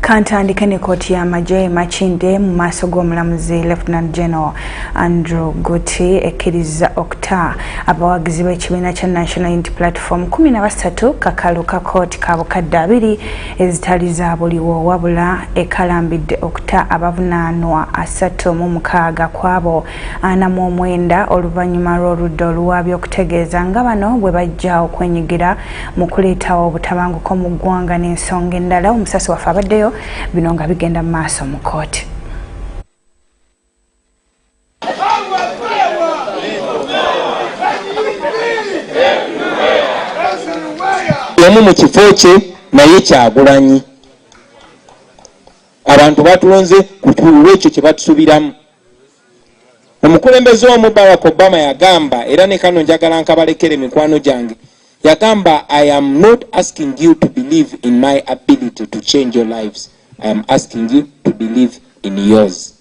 Kantandike ne kkooti y'amagye Makinde mu maaso g'omulamuzi Lieutenant General Andrew Guti ekkiriza okta abawagizi b'ekibiina kya National Unity Platform 13 kakalu ka kkooti ka bukadde 2 ezitali za buliwo wabula ekalambidde okta abavunaanwa 36 kwabo 49 oluvannyuma lw'oludda oluwabya okutegeeza nga bano bwe bajja okwenyigira mu kuleetawo obutabanguko mu ggwanga n'ensonga endala. Omusasi waffe abaddeyo bino nga bigenda mu maaso mu kkooti. Yamu mu kifo kye naye Kyagulanyi abantu batulonze ku kiwulo ekyo kye batusubiramu. Omukulembeze omu Barack Obama yagamba, era ne kano njagala nkabalekere mikwano gyange, yagamba, I am not asking you to believe in my ability to change your lives. I am asking you to believe in yours.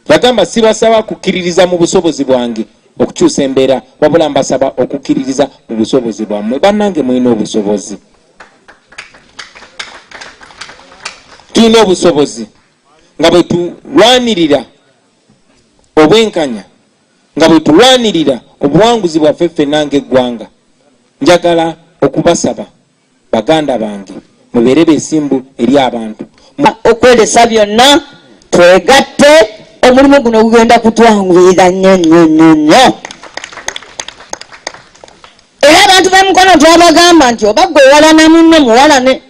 Yagamba sibasaba kukkiririza mu busobozi bwange okukyusa embeera, wabula mbasaba okukkiririza mu busobozi bwammwe. Bannange mulina obusobozi. Tulina obusobozi nga bwe tulwanirira obwenkanya, nga bwe tulwanirira obuwanguzi bwaffe ffenna ng'eggwanga. Njagala okubasaba baganda bange mubeere beesimbu eri abantu. Okwolesa byonna twegatte, omulimu guno gugenda kutwanguyira nnyo. Era abantu b'emikono twabagamba nti oba gwe owalana munno muwalane.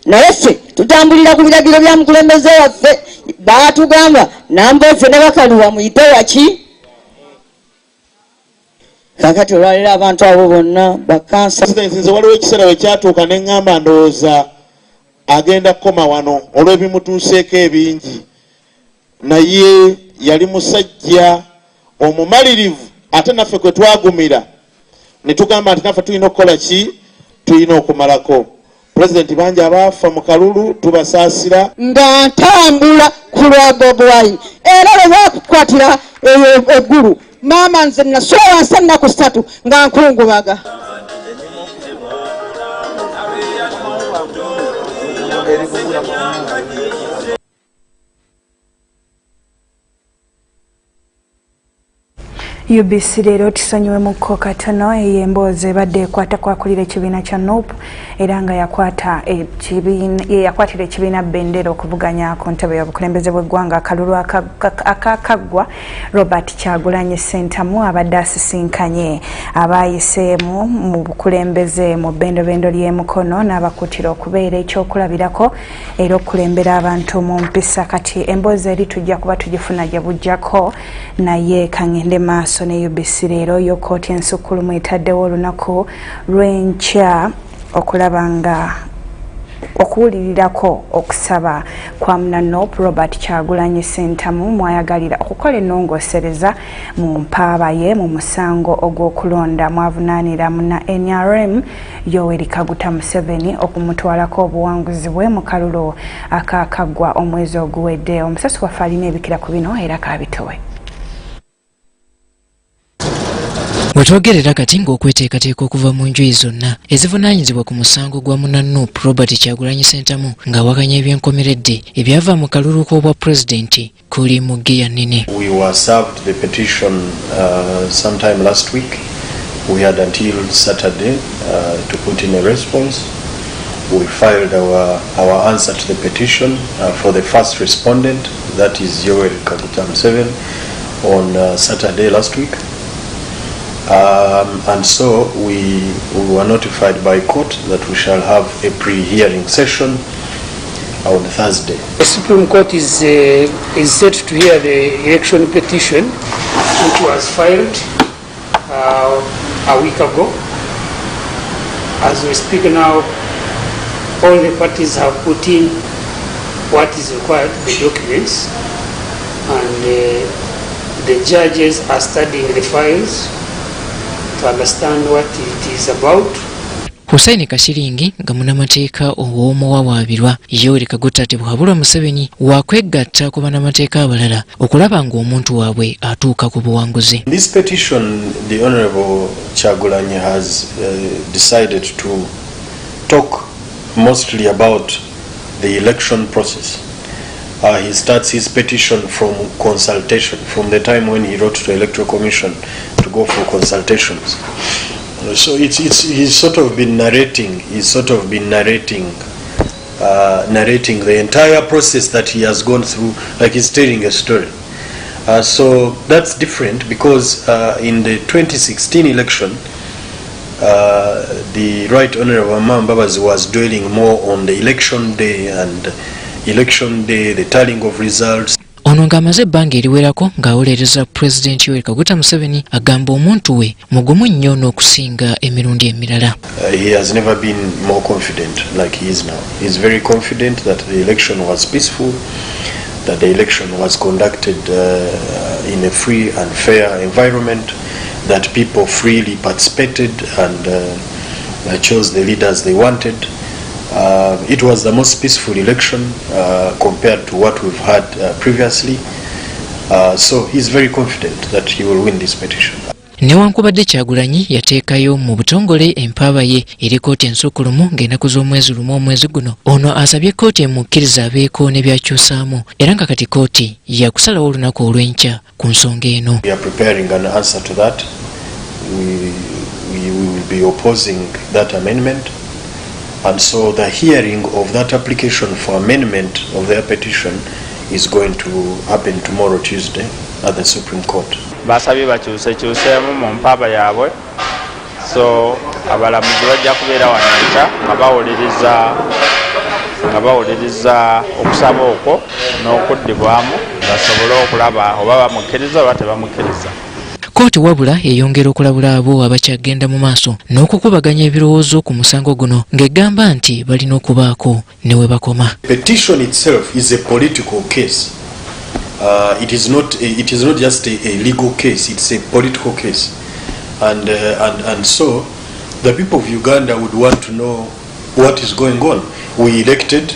Naye ffe tutambulira ku biragiro bya mukulembeze waffe. Baatugamba Nambooze ne Bakaluwa muyite waki. Kakati olwalira abantu abo bonna bakansa. Nze waliwo ekiseera we kyatuuka ne ŋŋamba ndowooza agenda kukoma wano olw'ebimutuuseeko ebingi. Naye yali musajja omumalirivu, ate naffe kwe twagumira ne tugamba nti naffe tulina okukola ki, tulina okumalako. Pulezidenti bangi abaafa mu kalulu tubasaasira. Nga ntambula ku lwa Bobi Wine era bwe baakukwatira eggulu maama nze nasula wansi ennaku 3 nga nkungubaga. UBC leero tusonyiwemukko katono ey'emboozi ebadde ekwata kwakulira ekibiina kya NUP era nga yakwatira ekibiina Bendera okuvuganya ku ntebe y'obukulembeze bw'eggwanga akalulu akakaggwa Robert Kyagulanyi Ssentamu abadde asisinkanye abaayiseemu mu bukulembeze mu bbendobendo ly'emukono n'abakuutira okubeera ekyokulabirako era okukulembera abantu mu mpisa. Kati emboozi eri tujja kuba tugifuna gye bujjako naye kangende maaso ne UBC leero yo kkooti ensukkulumu etaddewo olunaku lw'enkya okulaba nga okuwulirirako okusaba kwa NUP Robert Kyagulanyi Ssentamu mwayagalira okukola ennongoosereza mu mpaaba ye mu musango ogw'okulonda mwavunaanira muna NRM Yoweri Kaguta Museveni okumutwalako obuwanguzi bwe mu kalulu akakaggwa omwezi oguwedde. Omusasi waffe alina ebikira ku bino era kaabitowe. Wetwogerera kati ng'okweteekateeka okuva mu njuyi zonna ezivunaanyizibwa ku musango gwa NUP Robert Kyagulanyi Ssentamu ng'awakanya ebyenkomeredde ebyava mu kalulu k'obwa pulezidenti kuli mu geya nnene. We were served the petition sometime last week. We had until Saturday to put in a response. We filed our answer to the petition for the first respondent, that is Yoweri Kaguta Museveni, on Saturday last week. And so we were notified by court that we shall have a pre-hearing session on Thursday. The Supreme Court is set to hear the election petition which was filed a week ago. As we speak now, all the parties have put in what is required, the documents, and the judges are studying the files to understand what it is about. Hussein Kashiringi nga munnamateeka ow'omuwawaabirwa Yoweri Kaguta Tebwabulwa Museveni wakwegatta ku bannamateeka abalala okulaba ng'omuntu waabwe atuuka ku buwanguzi. This petition, the Honourable Kyagulanyi has decided to talk mostly about the election process. He starts his petition from consultation, from the time when he wrote to the Electoral Commission to go for consultations. So he's sort of been narrating. Narrating the entire process that he has gone through, like he's telling a story. So that's different because in the 2016 election, the Right Honourable Mbabazi was dwelling more on the election day, the tallying of results. Ono ng'amaze ebbanga eriwerako ng'awolereza Pulezidenti Yoweri Kaguta Museveni agamba omuntu we mugumu nnyo n'okusinga emirundi emirala. He has never been more confident like he is now. He is very confident that the election was peaceful, that the election was conducted in a free and fair environment, that people freely participated and chose the leaders they wanted. It was the most peaceful election compared to what we've had previously. So he's very confident that he will win this petition. Newankubadde Kyagulanyi yateekayo mu butongole empaaba ye eri kkooti ensukkulumu ng'ennaku z'omwezi lumu omwezi guno. Ono asabye kkooti emukkiriza abeeko ne byakyusaamu era nga kati kkooti yakusalawo olunaku olw'enkya ku nsonga eno. We are preparing an answer to that. We will be opposing that amendment. And so the hearing of that application for amendment of their petition is going to happen tomorrow, Tuesday, at the Supreme Court. Basabye bakyusekyuseemu mu mpaaba yaabwe, so abalamuzi bajja kubeera wano nga bawuliriza okusaba okwo n'okuddibwamu basobole okulaba oba bamukkiriza oba tebamukkiriza. Kkooti wabula eyongera okulabula abo abakyagenda mu maaso n'okukubaganya ebirowoozo ku musango guno ng'egamba nti balina okubaako ne we bakoma. Petition itself is a political case. It is not just a legal case, it's a political case. And so the people of Uganda would want to know what is going on. We elected,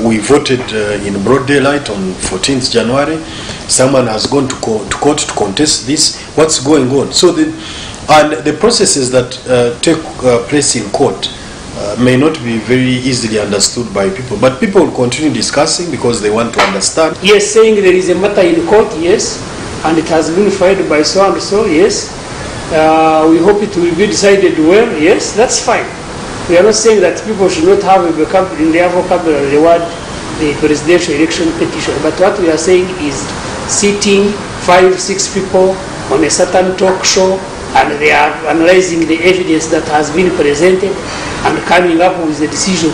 we voted in broad daylight on 14th January. Someone has gone to court to contest this. What's going on? So the processes that take place in court may not be very easily understood by people, but people will continue discussing because they want to understand. Yes, saying there is a matter in court, yes, and it has been filed by so and so, yes. We hope it will be decided well, yes, that's fine. We are not saying that people should not have in their vocabulary the word the presidential election petition, but what we are saying is sitting 5-6 people on a certain talk show and they are analyzing the evidence that has been presented and coming up with a decision.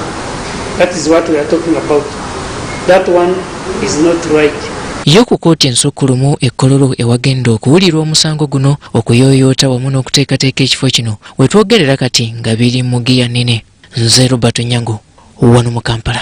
That is what we are talking about. That one is not right. Yo ku kkooti ensukkulumu Kololo ewagenda okuwulirwa omusango guno okuyooyoota wamu n'okuteekateeka ekifo kino wetwogerera kati nga biri mu giya nnene. Nze Robert Nyango wano mu Kampala.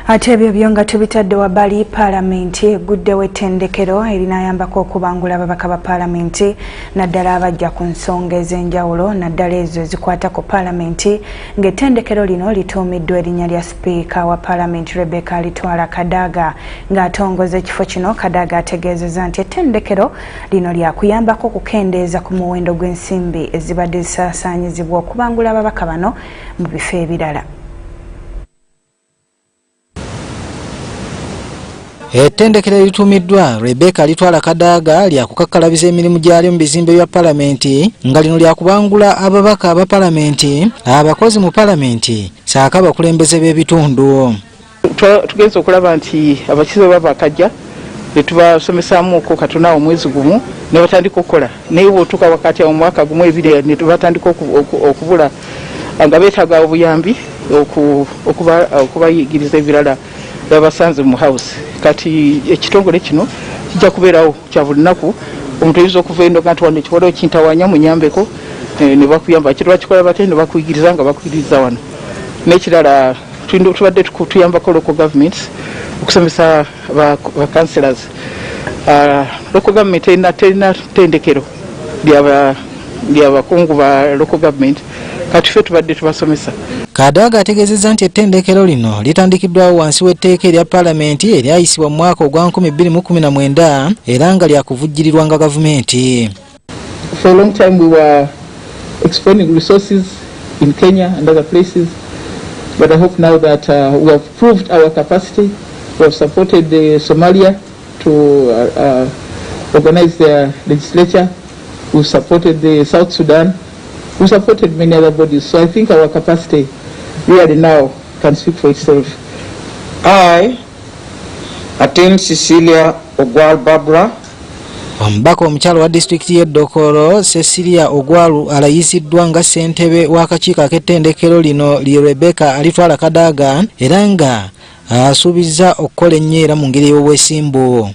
Ate ebyo byonga tubitadde wabbali Paalamenti eguddewo ettendekero erinayambako okubangula ababaka ba Paalamenti naddala abajja ku nsonga ez'enjawulo naddala ezo ezikwata ku Paalamenti ng'ettendekero lino lituumiddwa erinnya lya sipiika wa Paalamenti Rebecca Litwala Kadaga ng'atongoza ekifo kino. Kadaga ategeezezza nti ettendekero lino lyakuyambako okukendeeza ku muwendo gw'ensimbi ezibadde zisaasaanyizibwa okubangula ababaka bano mu bifo ebirala. Ettendekero lituumiddwa Rebecca Litwala Kadaga lyakukakkalabiza emirimu gyalyo mu bizimbe bya Paalamenti nga lino lyakubangula ababaka aba Paalamenti, abakozi mu Paalamenti saaka abakulembeze b'ebitundu. Tugenza okulaba nti abakize babakajja netubasomesaamuko katona omwezi gumu ne batandika okukola naye bw'otuuka wakati mu mwaka gumu ebiri ne batandika okubula nga beetaaga obuyambi okubayigiriza ebirala babasanze mu house. Kati ekitongole kino kijja kubeerawo kya buli lunaku. Omuntu ayinza okuva eno nga nti wano ekikolwa kintawanya munyambeko ne bakuyamba kiri bakikola bate ne bakuyigiriza nga bakuyigiriza wano. N'ekirala tubadde tuyambako local governments okusomesa ba councillors. Local government terina ttendekero ly'abakungu ba local government, kati ffe tubadde tubasomesa. Kadaga ategeezezza nti ettendekero lino litandikiddwawo wansi w'etteeka erya Paalamenti eryayisibwa mu mwaka ogwa 2019 era nga lyakuvujjirirwanga gavumenti. For a long time we were exploiting resources in Kenya and other places But I hope now that we have proved our capacity. We have supported Somalia to organize their legislature. We supported the South Sudan. We supported many other bodies. So I think our capacity really now can speak for itself. I attend Cecilia Ogwal Barbara. Omubaka omukyalo wa disitulikiti y'e Dokoro Cecilia Ogwalu alayiziddwa nga ssentebe w'akakiiko ak'ettendekero lino li Rebecca alitwala Kadaga era nga asuubizza okukola ennyo era mu ngeri y'obwesimbu.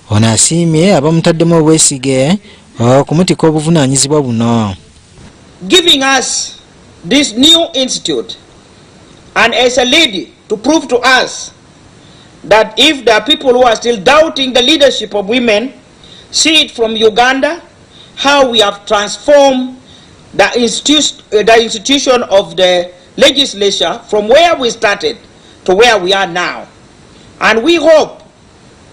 Ono asiimye abamutaddemu obwesige okumutika obuvunaanyizibwa buno. Giving us this new institute and as a lady to prove to us that if there are people who are still doubting the leadership of women, see it from Uganda, how we have transformed the institution of the legislature from where we started to where we are now. And we hope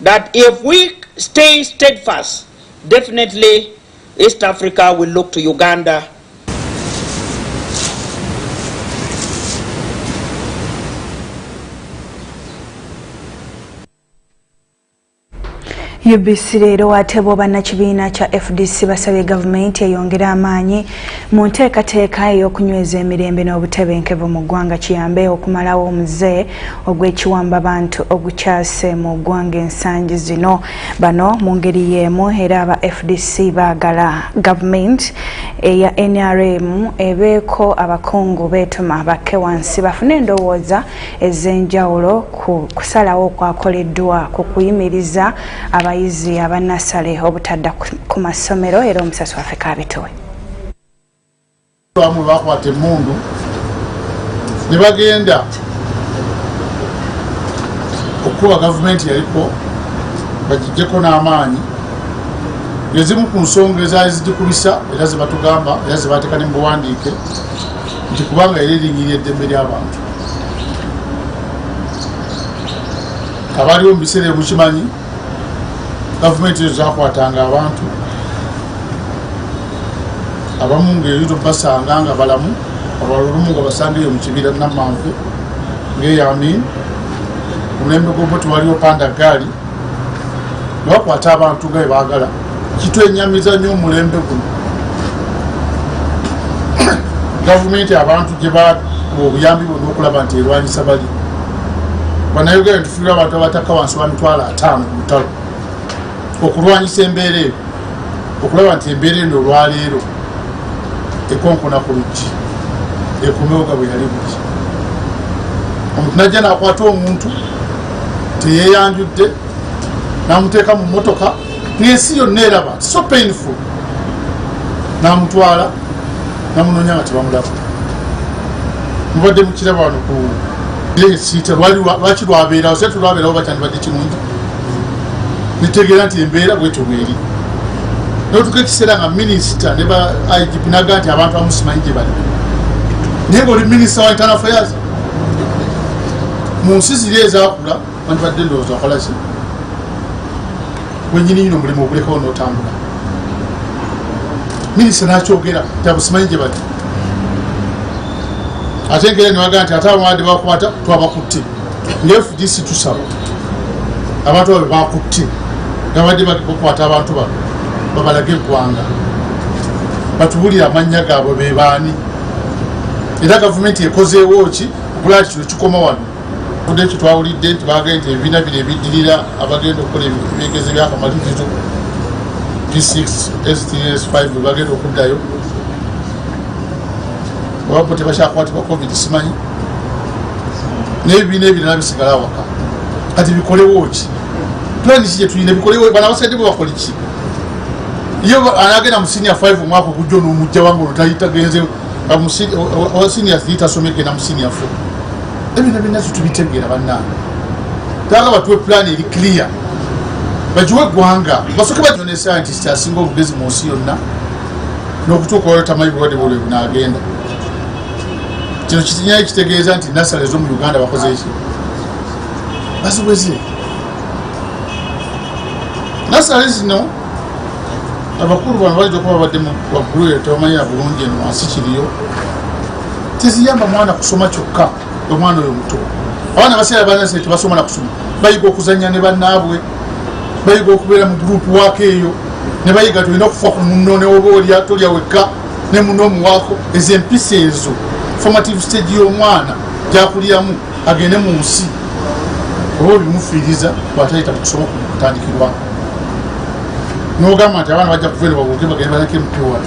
that if we stay steadfast, definitely East Africa will look to Uganda. UBC LEERO atebwa bannakibiina kya FDC basabye gavumenti eyongera amaanyi mu nteekateeka ey'okunyweza emirembe n'obutebenkevu mu ggwanga kiyambe okumalawo omuze ogw'ekiwamba bantu ogukyase mu ggwanga ensangi zino. Bano mu ngeri y'emu era aba FDC baagala gavumenti eya NRM ebeeko abakungu beetuma bakke wansi bafune endowooza ez'enjawulo ku kusalawo okwakoleddwa ku kuyimiriza abayizi abanasale obutadda ku masomero era omusasi waffe Kabitowe. Bamwe bakwata emmundu ne bagenda okuba gavumenti yaliko bagijjeko n'amaanyi ezimu ku nsonga ezaali zigikubisa era ze batugamba era ze bateeka ne mu buwandiike nti kubanga era erinnyirira eddembe ly'abantu abaliwo mu biseera mukimanyi gavumenti ezo zakwatanga abantu abamu ng'erito basanga nga balamu abalulumu nga basangeyo mu kibira Namanve ng'eyami omulembe gw'oboti waliwo panda gaali ne bakwata abantu nga baagala kitwenyamiza nnyo omulembe guno. Gavumenti abantu gye bawa obuyambi bwonna okulaba nti erwanyisa bali bannayuganda tufiirwa abantu abataka wansi wa mitwalo 5 ku lutalo okulwanyisa embeera eyo okulaba nti embeera eno olwaleero ekonkona ku luggi ekomewo nga bwe yali buki. Omuntu najja n'akwata omuntu teyeeyanjudde n'amuteeka mu mmotoka n'ensi yonna eraba so painful n'amutwala n'amunoonya nga tebamulaba. Mubadde mukiraba wano ku siita lwaki lwabeerawo se tulwabeerawo bakyandibadde kirungi nitegeera nti embeera bwetyo bweri notuka ekiseera nga minisita ne ba IGP naga nti abantu bamusimanyi gye bali naye ngaoli minisita wa internal affairs mu nsi ziri ezakula bandibadde ndowooza wakola ki wenyini nyina omulimu ogulekawo n'otambula. Minisita n'akyogera nti abusimanyi gye bali ate engeri niwaga nti ate abamadi bakwata twabakutte nga FDC tusaba abantu babe bakutte gabadde bakwata abantu bano babalage eggwanga batubulira amannya gaabwe be baani era gavumenti ekozeewo ki okulaba kino kikoma wano kudde ekyo twawulidde nti bagenda nti ebibiina bino ebiddirira abagenda okukola ebyegezi byakamalirizo P6 S3 S5 bwe bagenda okuddayo wabo tebakyakwatibwa covid simanyi n'ebibiina ebirala bisigala awaka kati bikolewo ki plani ki gye tulina bikolewo bana abasaidde bwe bakole ki iyo anagenda mu senior 5 omwaka okujja n'omujja wange ono tayitagenze owa senior 3 tasomye genda mu senior 4 ebino binakyo tubitegeera bannange tanga batuwe plani eri clear bagiwe eggwanga basooke bajo ne scientist asinga obugezi mu nsi yonna n'okutuuka waliwo tamanyi bulwadde bwolwe bunaagenda. Kino kitinyayo kitegeeza nti nasale ez'omu Uganda bakoze eki baziweze nasale zino abakulu bano balijja okuba badde waggulu eyo tebamanyira bulungi eno wansi kiriyo teziyamba mwana kusoma kyokka omwana oyo muto abaana baseera banase tebasoma na kusoma bayiga okuzannya ne bannaabwe bayiga okubeera mu gurupu waako eyo ne bayiga tulina okufa ku munno ne oba olya tolya wekka ne muno omuwaako ezo empisa ezo formative stage y'omwana gyakuliramu agende mu nsi oba obimufiiriza bwatayita mu kusoma kutandikirwa n'ogamba nti abaana bajja kuveera babuuke bagende baleke mupewa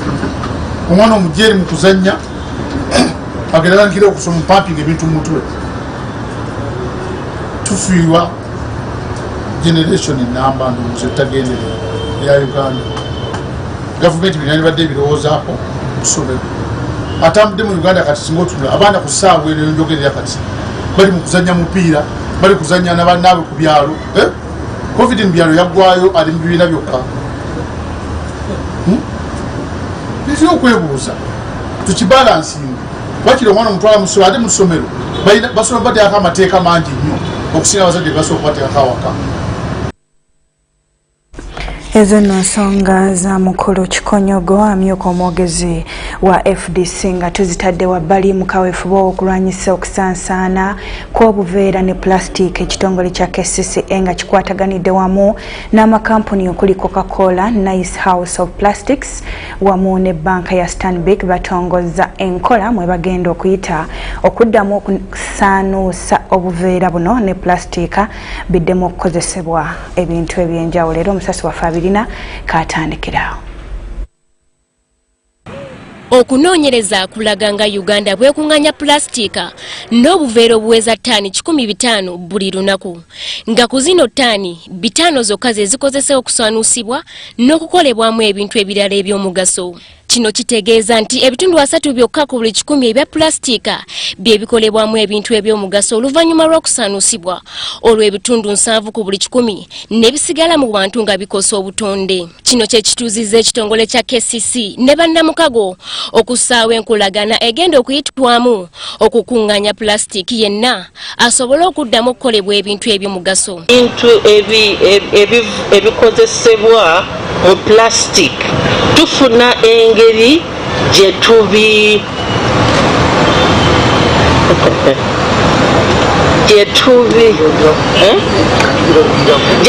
omwana omujeeri mu kuzannya agenda tandikira okusoma mupampinga ebintu mu mutwe tufiirwa generation enamba ndowooza etagenderera eya Uganda gavumenti binani badde ebirowoozaako kusomero atambudde mu Uganda kati singa otunula abaana ku ssaawa eno njogerera kati bali mu kuzannya mupiira bali kuzannya nabannaabwe ku byalo covid mu byalo yaggwayo ali mu bibiina byokka nitira okwebuuza tukibalansinga wakiri omwana omutwala musomero ate mu ssomero basoma bateekako amateeka mangi nnyo okusinga abazadde basobola kubateekako awaka. Ezo no nsonga za mukulu Kikonyogo amyuka omwogezi wa FDC nga tuzitadde wabbali mu kaweefube okulwanyisa okusansaana kw'obuveera ne plastic ekitongole kya KCCA nga kikwataganidde wamu n'amakampuni okuli Coca-Cola, Nice House of Plastics wamu ne banka ya Stanbic batongoza enkola mwe bagenda okuyita okuddamu okusaanuusa obuveera buno ne plastic biddemu okukozesebwa ebintu ebyenjawulo. Era omusasi waffe birina katandikirawo. Okunoonyereza kulaga nga Uganda bwekunganya plastika n'obuveera obuweza ttaani 1500 buli lunaku, nga ku zino ttaani 5 zokka ze zikozesebwa okusaanuusibwa n'okukolebwamu ebintu ebirala eby'omugaso. Kino kitegeeza nti ebitundu 3 byokka ku buli 10 ebya plastika bye bikolebwamu ebintu eby'omugaso oluvannyuma lw'okusaanuusibwa, olwo ebitundu 7 ku buli 10 ne bisigala mu bantu nga bikosa obutonde. Kino kye kituuzizza ekitongole kya KCC ne bannamukago okusaawa enkolagana egenda okuyitwamu okukuŋŋaanya plasitiki yenna asobole okuddamu okukolebwa ebintu eby'omugaso. Ebintu ebikozesebwa mu plastic tufuna engeri gye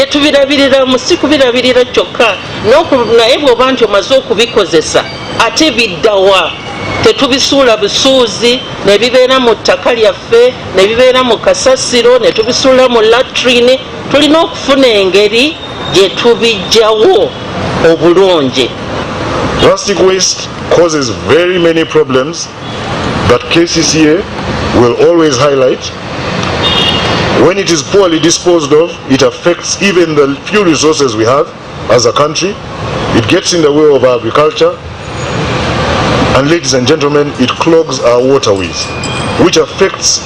tubirabirira si kubirabirira kyokka naye bw'oba nti omaze okubikozesa ate biddawa tetubisuula busuuzi ne bibeera mu ttaka lyaffe ne bibeera mu kasasiro ne tubisuula mu latrine. Tulina okufuna engeri gye tubijjawo obulungi. Plastic waste causes very many problems that KCCA will always highlight. When it is poorly disposed of, it affects even the few resources we have as a country. It gets in the way of agriculture. And ladies and gentlemen, it clogs our waterways, which affects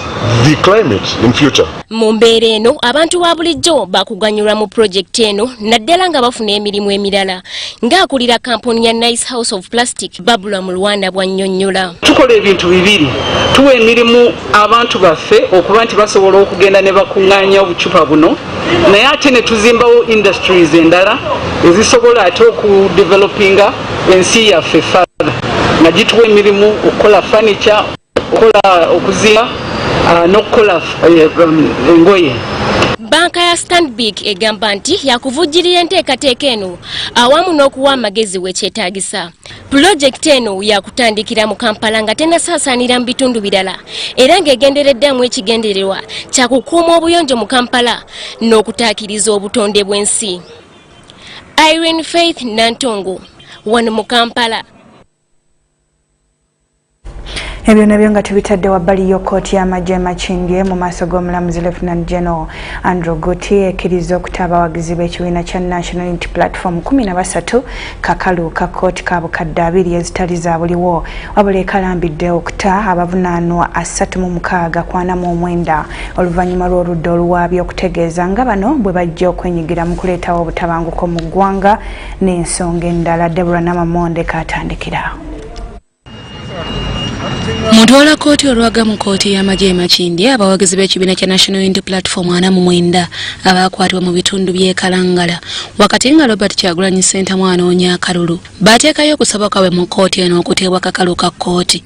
the climate in future. Mu mbeera eno abantu ba bulijjo bakuganyulwa mu project eno naddala nga bafuna emirimu emirala ng'akulira kampuni ya Nice House of Plastic Babula mu Rwanda bwannyonnyola. Tukola ebintu bibiri, tuwa emirimu abantu baffe okuba nti basobola okugenda ne bakuŋŋaanya obucupa buno, naye ate ne tuzimbawo industries endala ezisobola ate okudevelopinga ensi yaffe further nga gituwa emirimu okukola furniture, okukola okuzimba n'okukola engoye. Banka ya Stanbic egamba nti yakuvujjirira enteekateeka eno awamu n'okuwa amagezi wekyetaagisa. Pulojekiti eno yakutandikira mu Kampala nga tennasaasaanira mu bitundu birala era ng'egendereddamu ekigendererwa kya kukuuma obuyonjo mu Kampala n'okutaakiriza obutonde bw'ensi. Irene Faith Nantongo, wano mu Kampala. Ebyo nabyo nga tubitadde wabbali yo kkooti y'amagye Makindye mu maaso g'omulamuzi Lieutenant General Andrew Guti ekkiriza okuta abawagizi b'ekibiina kya National Unity Platform 13 kakalu ka kkooti ka bukadde 2 ezitali za buliwo wabula ekalambidde okuta abavunaanwa 36 oluvannyuma lw'oludda oluwaabye okutegeeza nga bano bwe bajja okwenyigira mu kuleetawo obutabanguko mu ggwanga n'ensonga endala. Deborah Namamonde katandikirawo. Mutwala kkooti olwaga mu kkooti y'amagye Makindye abawagizi b'ekibiina kya National Unity Platform 49 abaakwatibwa mu bitundu by'e Kalangala wakati nga Robert Kyagulanyi Ssentamu anoonya akalulu baateekayo okusaba kwabwe mu kkooti eno okuteebwa kakalu ka kkooti.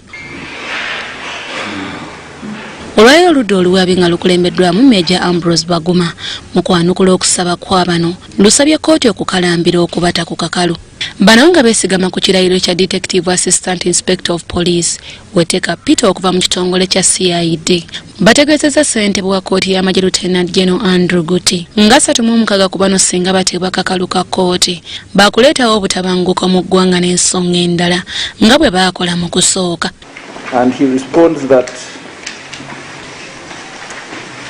olwayo oludda oluwaabi nga lukulembeddwamu Major Ambrose Baguma mu kwanukula okusaba kwa bano lusabye kkooti okukalambira okubata ku kakalu. Bano nga beesigama ku kirayiro kya Detective Assistant Inspector of Police Weteka Peter okuva mu kitongole kya CID. Bategeezezza ssentebe wa kkooti y'amagye Lieutenant General Andrew Guti nga 36 ku bano singa bateebwa kakalu ka kkooti baakuleetawo obutabanguko mu ggwanga n'ensonga endala nga bwe baakola mu kusooka. And he responds that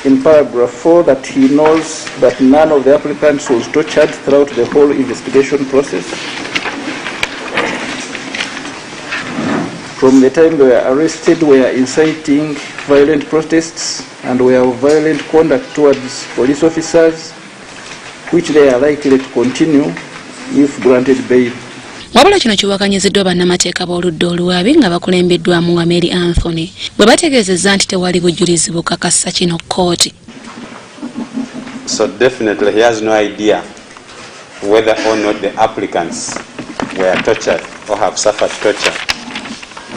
in paragraph 4 that he knows that none of the applicants was tortured throughout the whole investigation process. From the time they were arrested, were inciting violent protests and were of violent conduct towards police officers, which they are likely to continue if granted bail. Wabula kino kiwakanyiziddwa bannamateeka b'oludda oluwaabi nga bakulembeddwamu wa Mary Anthony bwe bategeezezza nti tewali bujulizi bukakasa kino kkooti. So definitely he has no idea whether or not the applicants were tortured or have suffered torture.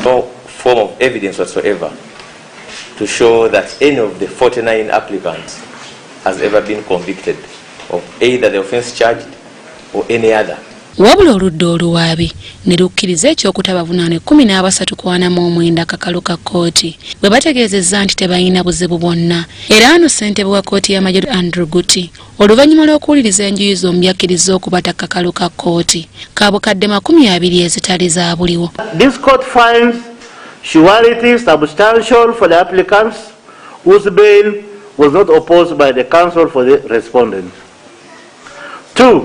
No form of evidence whatsoever to show that any of the 49 applicants has ever been convicted of either the offence charged or any other. Wabula oludda oluwaabi ne lukkiriza ekyokutabavunane 13 kakalu ka kkooti bwe bategeezezza nti tebalina buzibu bwonna. Era ano ssentebe wa kkooti y'amagye Andrew Guti oluvannyuma lw'okuwuliriza enjuyi zombi akkiriza okubata kakalu ka kkooti ka bukadde 20 ezitali za buliwo. This court finds surety substantial for the applicants whose bail was not opposed by the counsel for the respondent. 2.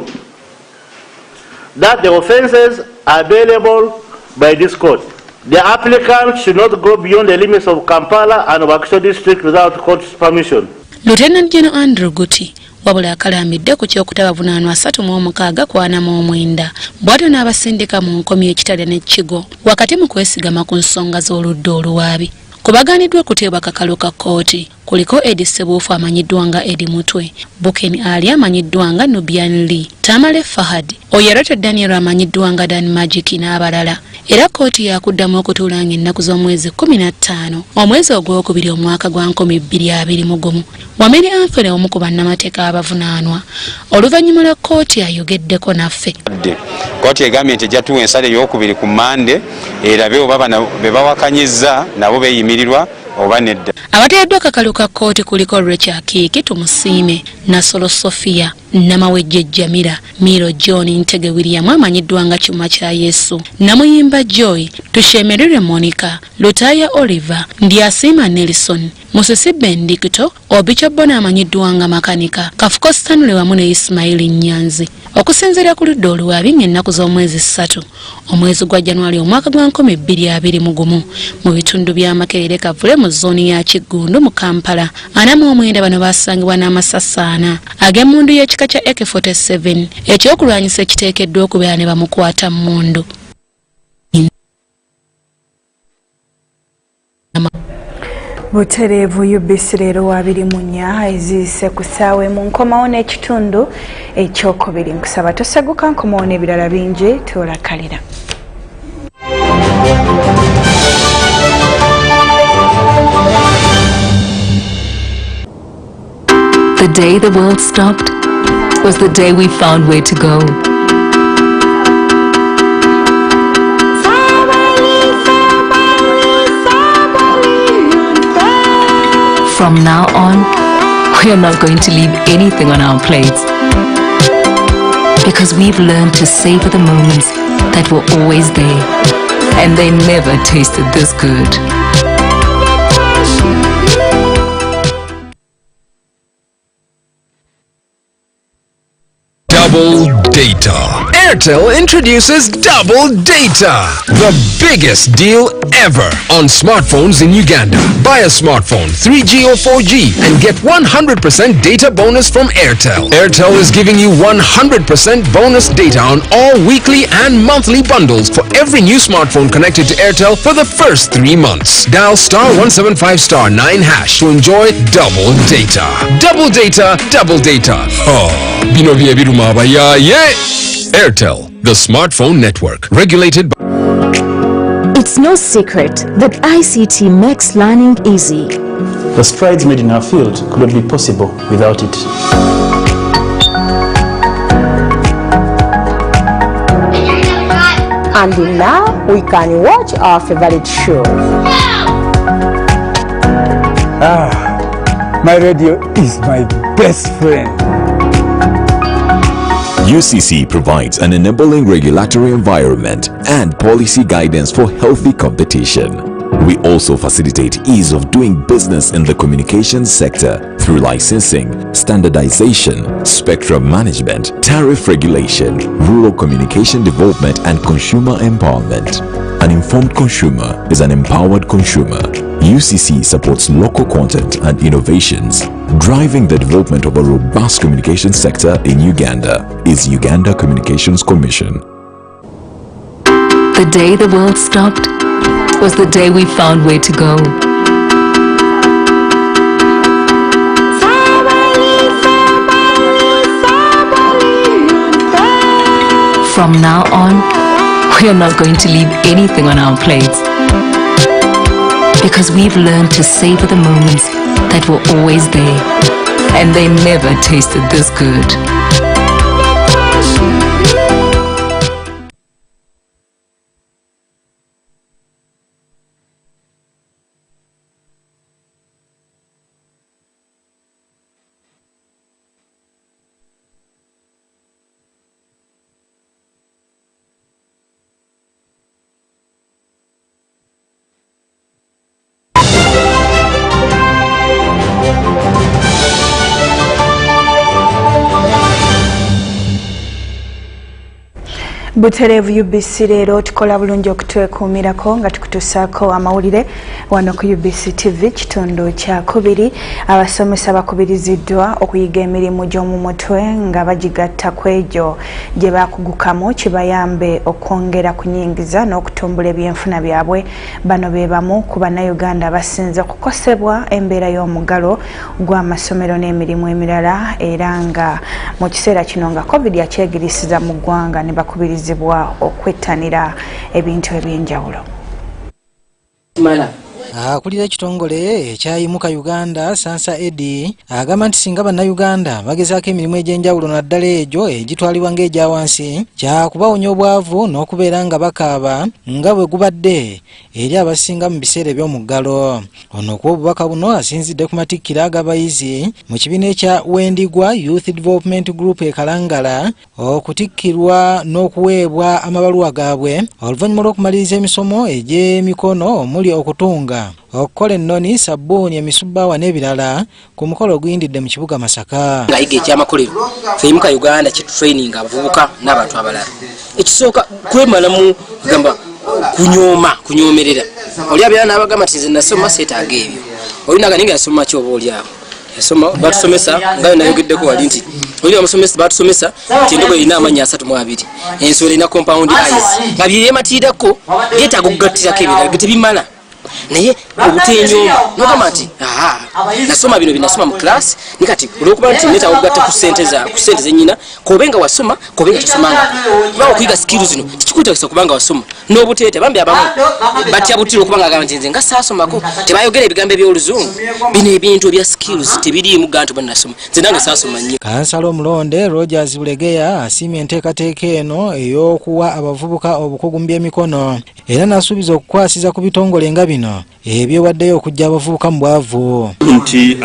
That the offences are available by this court. The applicant should not go beyond the limits of Kampala and Wakiso district without court's permission. Lieutenant General Andrew Guti wabula akalambidde ku ky'okutabavunaanwa 39 bw'atyo n'abasindika mu nkomi ekitale n'ekkigo wakati mu kwesigama ku nsonga z'oludda oluwaabi. Kubaganiddwa kuteebwa kakalu ka kkooti kuliko Eddie Sebuufu amanyiddwa nga Eddie Mutwe, Buken Ali amanyiddwa nga Nubian Lee, Tamale Fahad, Oyerote Daniel amanyiddwa nga Dan Magic n'abalala. Era kkooti yakuddamu okutuulanga ennaku z'omwezi 15 omwezi ogwokubiri omwaka gwa 2021. Wameri Anthony omu ku bannamateeka abavunaanwa oluvannyuma lwa kkooti ayogeddeko naffe. Kkooti egambye nti ejja tuwa ensala ey'okubiri ku Mande erabe oba bano be bawakanyizza nabo beeyimirirwa oba nedda. Abateereddwa kakalu ka kkooti kuliko Rachel Kiiki Tumusiime, Nasolo Sofia, Namawejje Jamira, Miro John Ntege William amanyiddwa nga Kyuma kya Yesu, Namuyimba Joy, Tushemerere Monica, Lutaya Oliver, Ndiasiima Nelson, Musisi Bendikito, Obicho Bona amanyiddwa nga Makanika, Kafuko Stanley wamu ne Ismail Nyanzi. Okusinziira ku ludda oluwaabi ng'ennaku z'omwezi 3 omwezi gwa January omwaka gwa 2021 mu bitundu bya Makerere Kavule mu zooni ya Kiggundu mu Kampala 49 bano baasangibwa n'amasasaana ag'emmundu y'ekika kya AK-47 ekyokulwanyisa ekiteekeddwa okubeera ne bamukwata mmundu. Butereevu UBC LEERO wa 24 eziise ku ssaawa mu nkomawo n'ekitundu ekyokubiri. Nkusaba toseguka nkomawo n'ebirala bingi tuolakalira. The day the world stopped was the day we found where to go. From now on, we are not going to leave anything on our plates because we've learned to savor the moments that were always there and they never tasted this good. Double Data. Airtel introduces Double Data, the biggest deal ever on smartphones in Uganda. Buy a smartphone, 3G or 4G, and get 100% data bonus from Airtel. Airtel is giving you 100% bonus data on all weekly and monthly bundles for every new smartphone connected to Airtel for the first 3 months. Dial *175*9# to enjoy Double Data. Double Data, Double Data. Oh, bino bye biruma abayaye. Airtel, the smartphone network, regulated by It's no secret that ICT makes learning easy. The strides made in our field could not be possible without it. And now we can watch our favorite show. My radio is my best friend. UCC provides an enabling regulatory environment and policy guidance for healthy competition. We also facilitate ease of doing business in the communications sector through licensing, standardization, spectrum management, tariff regulation, rural communication development, and consumer empowerment. An informed consumer is an empowered consumer. UCC supports local content and innovations. Driving the development of a robust communication sector in Uganda is Uganda Communications Commission. The day the world stopped was the day we found where to go. From now on, we are not going to leave anything on our plates, because we've learned to savor the moments that were always there, and they never tasted this good. Buterevu UBC leero tukola bulungi okutwekuumirako nga tukutusaako amawulire wano ku UBC TV kitundu kya kubiri. Abasomesa bakubiriziddwa okuyiga emirimu gy'omu mutwe nga bagigatta ku egyo gye baakugukamu kibayambe okwongera kunyingiza n'okutumbula ebyenfuna byabwe. Bano be bamu ku bannayuganda abasinze okukosebwa embeera y'omuggalo gw'amasomero n'emirimu emirala, era nga mu kiseera kino nga COVID yakyegirisiza mu ggwanga ne bakubiriza okwettanira ebintu ebyenjawulo. Akulira ekitongole ekyayimuka Uganda Sansa Edi agamba nti singa bannayuganda bagezaako emirimu egy'enjawulo naddala egyo egitwalibwa ng'egya wansi, kya kubawonya obwavu n'okubeera nga bakaaba nga bwe gubadde eri abasinga mu biseera eby'omuggalo. Ono okuwa obubaka buno asinzidde ku matikkira ag'abayizi mu kibiina ekya Wendigwa Youth Development Group e Kalangala okutikkirwa n'okuweebwa amabaluwa gaabwe oluvannyuma lw'okumaliriza emisomo egy'emikono omuli okutunga, okukola ennoni, sabbuuni, emisubbaawa n'ebirala ku mukolo oguyindidde mu kibuga Masaka. Ngayiga ekyamakolero Yimuka Uganda training abavubuka n'abantu abalala. Ekisooka kwemalamu gamba kunyomerera. Oli abyala n'abagamba nti nze nasoma seetaaga ebyo. Oli naganinga yasoma ki oba oli awo. Yasoma batusomesa nga nayogeddeko wali nti oli amusomesa batusomesa nti endogo erina amannya 32, ensolo erina compound eyes. Nga bye yeematiirako yeetaaga okugattirako ebirala tebimala. Naye obutenyoma nogamba nti nasoma bino binasoma mu class nikati olwokuba nti neta okugatta ku sente zenyina kobenga wasoma kobenga tasomanga bawo kuyiga skills zino tikikutegesa kubanga wasoma n'obuteete bambi abamu batya butiro kubanga agamba nti nze nga saasomako tebayogera ebigambo eby'oluzungu bino ebintu ebya skills tebiriimu gantu bwe nasoma nze nange saasoma nnyo. Kansala omulonde Rogers Bulegeya asiimye enteekateeka eno ey'okuwa abavubuka obukugu mu by'emikono era n'asuubiza okukwasiza ku bitongole nga bino ebyewaddeyo okujja abavubuka mu bwavu. Nti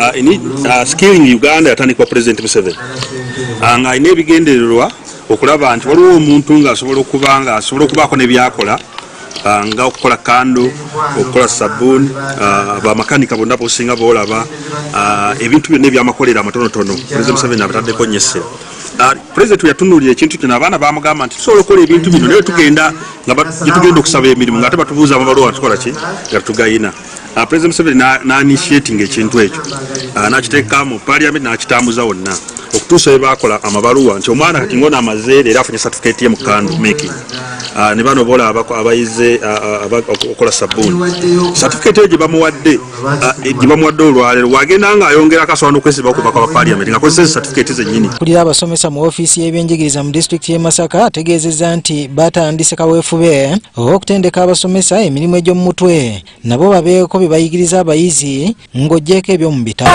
skilling Uganda yatandikwa President Museveni nga alina ebigendererwa okulaba nti waliwo omuntu ng'asobola okubaako n'ebyakola nga okukola kando, okukola sabbuuni, bamakanika bonna bosinga boolaba ebintu byonna ebyamakolero amatonotono President Museveni abataddeko nnyo essira. President yatunuulira ekintu kino abaana bamugamba nti tusobola okukola ebintu bino naye tugenda okusaba emirimu nga ate batubuuza amabaluwa tukola ki nga tugayina. President Museveni n'initiating ekintu ekyo n'akiteeka mu parliament n'akitambuza wonna. okutuusa bwe bakola amabaluwa nti omwana kati ng'ono amazeere era afunye certificate ye mu candle making ne bano bola abayize okola sabbuuni certificate eyo gye bamuwadde olwaleero wagenda nga ayongera akasobola n'okwesiba okubaka ba parliament ng'akozesa certificate zennyini. Kulira abasomesa mu ofiisi y'ebyenjigiriza mu disitulikiti y'e Masaka ategeezezza nti batandise kaweefube okutendeka abasomesa emirimu egy'omu mutwe nabo babeeko bye bayigiriza abayizi ng'oggyeko eby'omu bitabo.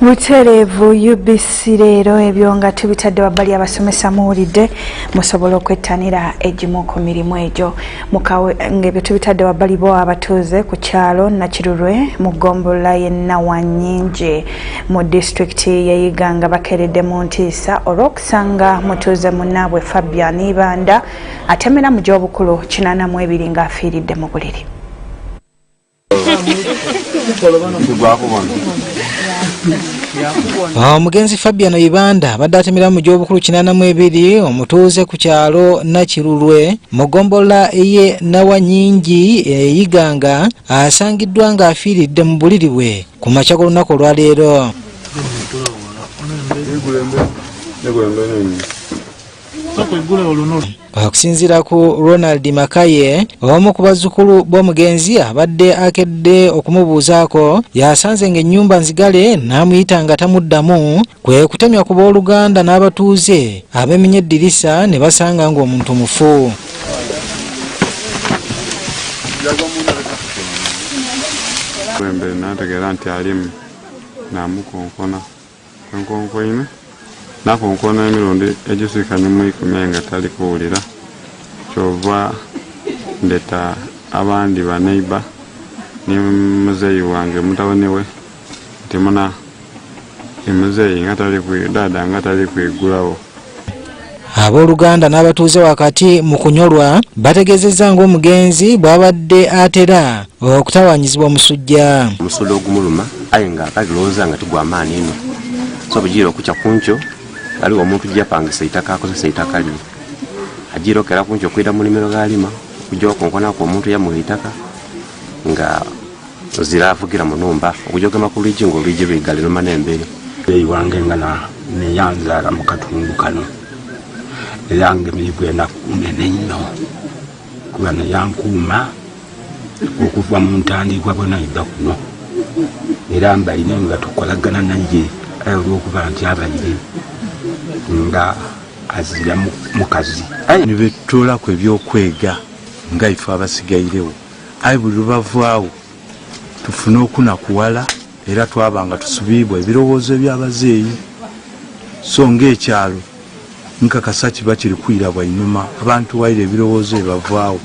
Butereevu UBC leero ebyo nga tubitadde wabbali abasomesa muwulidde musobola okwettanira egimu ku mirimu egyo ng'ebyo tubitadde wabbali bo abatuuze ku kyalo Nakirulwe mu ggombolola y'e Nawanyingi mu disitulikiti y'e Iganga bakeeredde mu ntiisa olw'okusanga mutuuze munnaabwe Fabian Ibanda atemera mu gy'obukulu 82 ng'afiiridde mu buliri. Omugenzi Fabian Ibanda abadde atemera mu gy'obukulu 82 omutuuze ku kyalo Nakirulwe mu ggombolola y'e Nawanyingi e Iganga asangiddwa ng'afiiridde mu buliri bwe ku makya g'olunaku olwaleero. Okusinziira ku Ronald Makaye omu ku bazzukulu b'omugenzi abadde akedde okumubuuzaako yasanze ng'ennyumba nzigale n'amuyita nga tamuddamu kwe kutemya ku booluganda n'abatuuze ab'eminya eddirisa ne basanga ng'omuntu mufu. Kwembere n'ategeera nti alimu n'amukonkona kwenkonkoine nakonkona emirundi egisiikanye mu 10 nga tali kuwulira kyova ndeta abandi baneiba ne muzeeyi wange mutabani we nti muna emuzeeyi nga tali dada nga tali kwegulawo. Abooluganda n'abatuuze wakati mu kunyolwa bategeezezza ng'omugenzi bw'abadde atera okutawaanyizibwa omusujja. Omusolo ogumuluma aye nga akagirowooza nga tigw'amaani ino so bugiira okukya kunkyo aliwo omuntu gyapangisa itaka akozesa itaka lye agiira okera kunkyo okwira mu nnimiro g'alima okujja okonkonako omuntu yamuha itaka nga zira avugira mu nnumba okujja ogema ku lwigi ng'olwigi lwigale luma n'embere. Wange nga neyanzaala mu katundu kano era ng'emirimu enaku nene nnyo kuba neyankuuma okuva mu ntandikwa bwenayiga kuno era mbaine nga tukolagana naye olw'okuba nti abalire nga azira mukazi nibetolako ebyokwega nga ife abasigairewo aye buli lubavaawo tufune okunakuwala era twabanga tusubibwa ebirowoozo by'abazeeyi so ng'ekyalo nkakasa kiba kiri kwirabwa inyuma abantu waire ebirowoozo ebavaawo.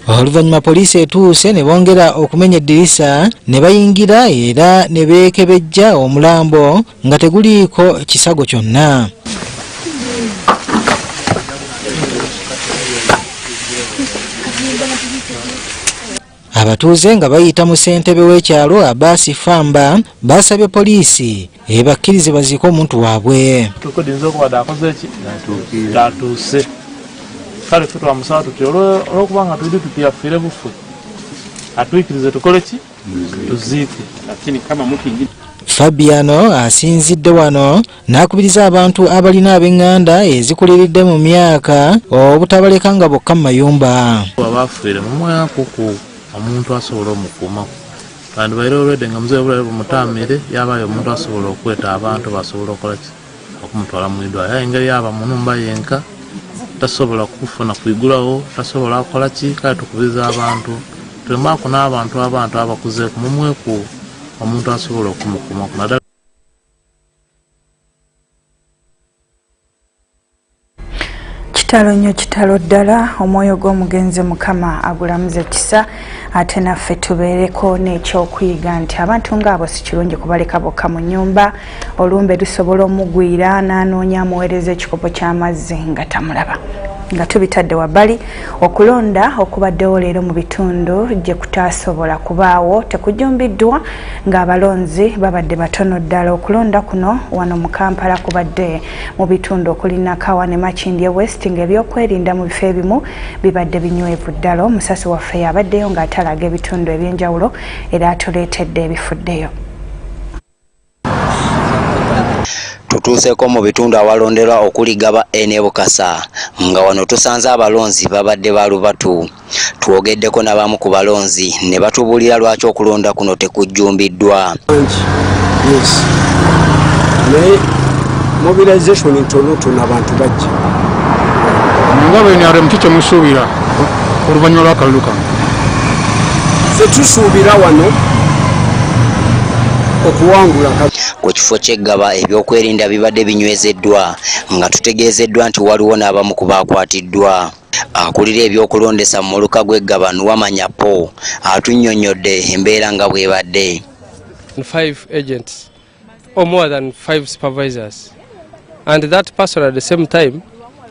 Oluvannyuma poliisi etuuse ne bongera okumenya eddirisa ne bayingira era ne beekebejja omulambo nga teguliiko kisago kyonna. Abatuuze nga bayita mu ssentebe w'ekyalo Abasi Famba basabye poliisi ebakkirize baziike omuntu waabwe. Tukudinza okubadde akoze eki tatuuse kale ffe twamusaba tuti olw'okuba nga tuli tutyafire bufe atwikirize tukole ki tuziike. Fabiano asinzidde wano n'akubiriza abantu abalina ab'eŋŋanda ezikuliridde mu myaka obutabaleka nga bokka mu mayumba. Abafiire mu mwakuku omuntu asobola omukuumaku kandi baire olwedde nga muzeeyi obulabe bumutamire yabayo omuntu asobola okweta abantu basobola okukola ki okumutwala mu idwaliro aye engeri yaba mu nnumba yenka tasobola kufuna kwigulawo tasobola kukola ki kale tukubiriza abantu tulemaku n'abantu abakuzeeku mumweku omuntu asobola okumukuumaku naddala. Kitalo nnyo kitalo ddala omwoyo gw'omugenzi Mukama agulamuze kisa ate naffe tubeereko n'ekyokuyiga nti abantu ng'abo si kirungi kubaleka bokka mu nnyumba olumbe lusobola omugwira n'anoonya amuweereza ekikopo ky'amazzi nga tamulaba. nga tubitadde wabbali okulonda okubaddewo leero mu bitundu gye kutasobola kubaawo tekujumbiddwa ng'abalonzi babadde batono ddala. Okulonda kuno wano mu Kampala kubadde mu bitundu okuli Nakawa ne Makindye West ng'ebyokwerinda mu bifo ebimu bibadde binywevu ddala. Omusasi waffe yabaddeyo ng'atalaga ebitundu eby'enjawulo era atuleetedde ebifuddeyo. Tutuuseeko mu bitundu awalonderwa okuli Gaba ne Bukasa nga wano tusanze abalonzi babadde balubatu. Twogeddeko n'abamu ku balonzi ne batubuulira lwaki okulonda kuno tekujjumbiddwa. naye mobilization ntonotono abantu bajja nga bwe muki kye musuubira oluvannyuma lw'akalulu kano. ffe tusuubira wano okuwangula ku kifo ky'eggaba ebyokwerinda bibadde binywezeddwa nga tutegeezeddwa nti waliwo n'abamu ku baakwatiddwa. Akulira ebyokulondesa mu muluka gw'eggaba Nuwamanya Po atunnyonnyodde embeera nga bw'ebadde. 5 agents or more than 5 supervisors, and that person at the same time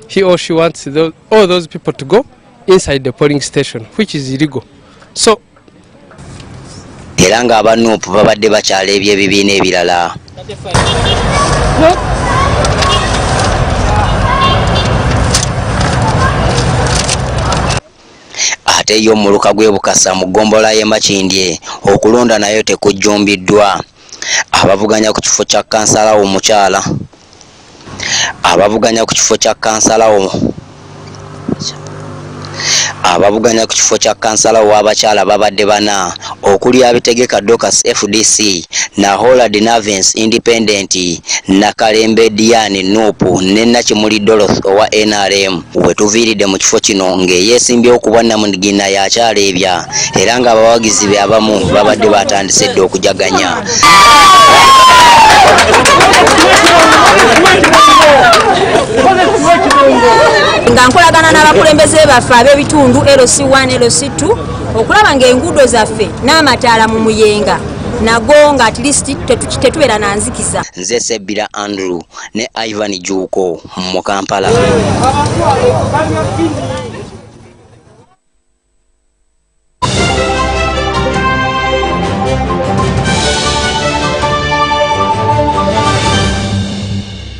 he or she wants all those people to go inside the polling station, which is illegal. So era ng'aba NUP babadde bakyala eby'ebibiina ebirala. Ate yo muluka gwe Bukasa mu ggombolola y'e Makindye okulonda nayo tekujjumbiddwa. Abavuganya ku kifo kya kansala omukyala abavuganya ku kifo kya kansala w'abakyala babadde bana okuli abitegeka Docas FDC, Nahola Dinavens Independent, Nakalembe Diane NUP ne Nakimuli Dorothy owa NRM. Wetuviiridde mu kifo kino ng'eyeesimbyewo kubwa Namunigina yakyaleebya era ng'abawagizi be abamu babadde batandise dde okujaganya. Nga nkolagana n'abakulembeze baffe ab'ebitundu LC1 LC2 okulaba ng'enguudo zaffe n'amataala mu muyenga nago nga at least tetubeera na nzikiza. Nze Sebbira Andrew ne Ivan Juuko mu Kampala.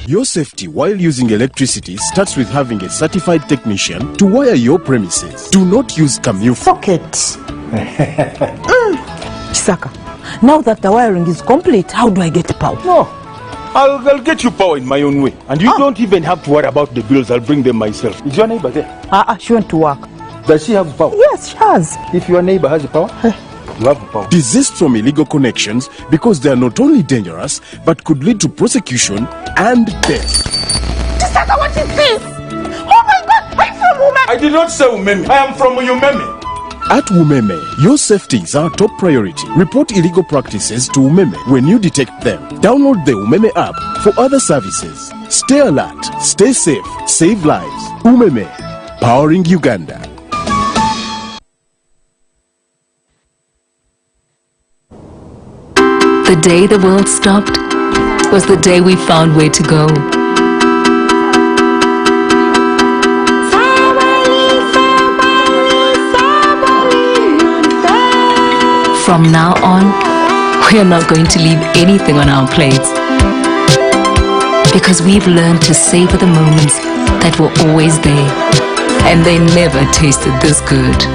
Your safety while using electricity starts with having a certified technician to wire your premises. Do not use Pocket. Chisaka, now that the wiring is complete, how do I get power? No, I'll get you power in my own way. And you don't even have to worry about the bills. I'll bring them myself. Is your neighbor there? She went to work. Does she have power? Yes, she has. If your neighbor has power, you have power. Desist from illegal connections because they are not only dangerous, but could lead to prosecution and death. Chisaka, what is this? Oh my God, I'm from Umeme. I did not say Umeme. I am from Umeme. At Umeme, your safety is our top priority. Report illegal practices to Umeme when you detect them. Download the Umeme app for other services. Stay alert, stay safe, save lives. Umeme, powering Uganda. The day the world stopped was the day we found where to go. From now on, we are not going to leave anything on our plates, because we've learned to savor the moments that were always there, and they never tasted this good.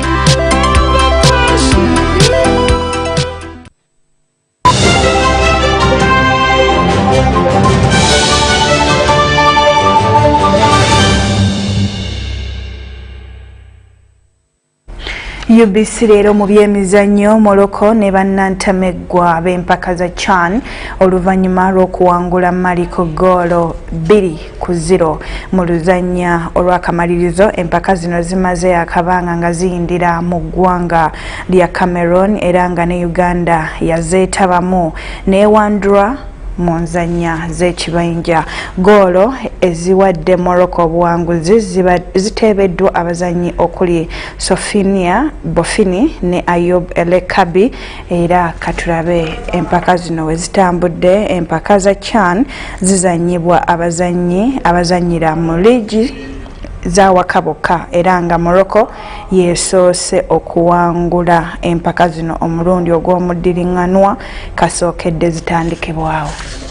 UBC LEERO mu byemizannyo Morocco ne bannantameggwa b'empaka za CHAN oluvannyuma lw'okuwangula Mali ku ggoolo 2-0 mu luzannya olw'akamalirizo. Empaka zino zimaze akabanga nga ziyindira mu ggwanga lya Cameroon era nga ne Uganda yazeetabamu n'ewandulwa mu nzannya z'ekibanja. Goolo eziwadde Morocco obuwanguzi ziteebeddwa abazannyi okuli Sofinia Bofini ne Ayoub Elekabi era katulabe empaka zino we zitambudde. Empaka za CHAN zizannyibwa abazanyira mu liigi zawakaboka era nga Morocco yesoose okuwangula empaka zino omulundi ogw'omuddiringanwa kasookedde zitandikibwawo.